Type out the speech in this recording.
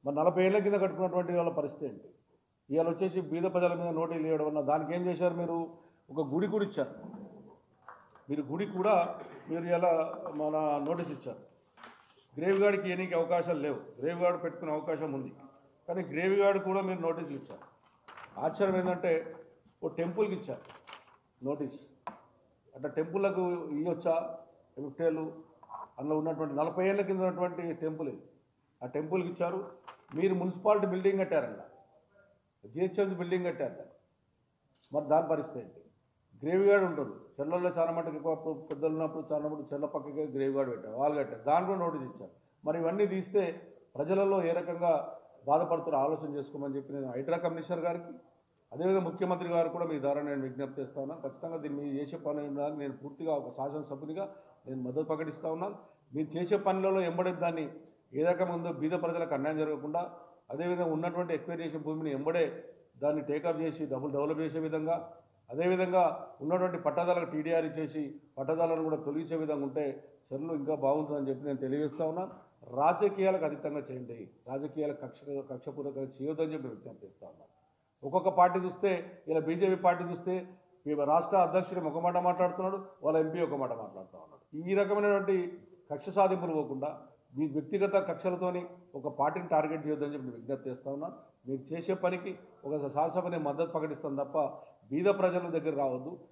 మరి 40 ఏళ్ల కింద కట్టుకున్నటువంటి వాళ్ళ పరిస్థితి ఏంటి? ఇవాళ వచ్చేసి బీద ప్రజల మీద నోటీసులు ఇవ్వడం వల్ల దానికి ఏం చేశారు మీరు? ఒక గుడి కూడా ఇచ్చారు. మీరు గుడి కూడా మీరు ఇలా మన నోటీస్ ఇచ్చారు. గ్రేవ్ గార్డ్కి ఇవ్వడానికి అవకాశాలు లేవు. గ్రేవ్ గార్డ్ పెట్టుకునే అవకాశం ఉంది, కానీ గ్రేవ్ గార్డ్ కూడా మీరు నోటీసులు ఇచ్చారు. ఆశ్చర్యం ఏంటంటే ఓ టెంపుల్కి ఇచ్చారు నోటీస్. అట్లా టెంపుల్లకు ఇవ్వచ్చా? ఎఫ్టేలు అందులో ఉన్నటువంటి 40 ఏళ్ళ కింద ఉన్నటువంటి టెంపుల్ ఇది. ఆ టెంపుల్కి ఇచ్చారు. మీరు మున్సిపాలిటీ బిల్డింగ్ కట్టారంట, జిహెచ్ఎంసీ బిల్డింగ్ కట్టారంట. మరి దాని పరిస్థితి ఏంటి? గ్రేవ్ గార్డ్ ఉంటుంది. చెర్లలో చాలా మటుకు ఎక్కువ పెద్దలు ఉన్నప్పుడు చాలా మటుకు చెర్ల పక్కకే గ్రేవ్ గార్డ్ పెట్టారు, వాళ్ళు కట్టారు. దాని కూడా నోటీస్ ఇచ్చారు. మరి ఇవన్నీ తీస్తే ప్రజలలో ఏ రకంగా బాధపడుతారో ఆలోచన చేసుకోమని చెప్పి నేను హైడ్రా కమిషనర్ గారికి, అదేవిధంగా ముఖ్యమంత్రి గారు కూడా మీ ద్వారా నేను విజ్ఞప్తి చేస్తా ఉన్నాను. ఖచ్చితంగా దీన్ని మీరు చేసే పని ఉండాలని నేను పూర్తిగా ఒక శాసనసభ్యునిగా నేను మద్దతు ప్రకటిస్తూ ఉన్నాను. మీరు చేసే పనులలో ఎంబడే దాన్ని ఏ రకంగా ఉందో బీద ప్రజలకు అన్యాయం జరగకుండా, అదేవిధంగా ఉన్నటువంటి ఎక్వైర్ చేసిన భూమిని ఎంబడే దాన్ని టేకప్ చేసి డెవలప్ చేసే విధంగా, అదేవిధంగా ఉన్నటువంటి పట్టదారులకు టీడీఆర్ ఇచ్చేసి పట్టదారులను కూడా తొలగించే విధంగా ఉంటే చర్యలు ఇంకా బాగుంటుందని చెప్పి నేను తెలియజేస్తా ఉన్నాను. రాజకీయాలకు అతీతంగా చేయండి, రాజకీయాలకు కక్షపూర్వకంగా చేయొద్దని చెప్పి విజ్ఞప్తి చేస్తా ఉన్నాను. ఒక్కొక్క పార్టీ చూస్తే, ఇలా బీజేపీ పార్టీ చూస్తే ఈ రాష్ట్ర అధ్యక్షుడు ఒక మాట మాట్లాడుతున్నాడు, వాళ్ళ ఎంపీ ఒక మాట మాట్లాడుతూ ఉన్నాడు. ఈ రకమైనటువంటి కక్ష సాధింపులు పోకుండా మీ వ్యక్తిగత కక్షలతోని ఒక పార్టీని టార్గెట్ చేయొద్దని చెప్పి విజ్ఞప్తి చేస్తా ఉన్నాను. మీరు చేసే పనికి ఒక శాసనసభని మద్దతు ప్రకటిస్తాం తప్ప బీద ప్రజల దగ్గర రావద్దు.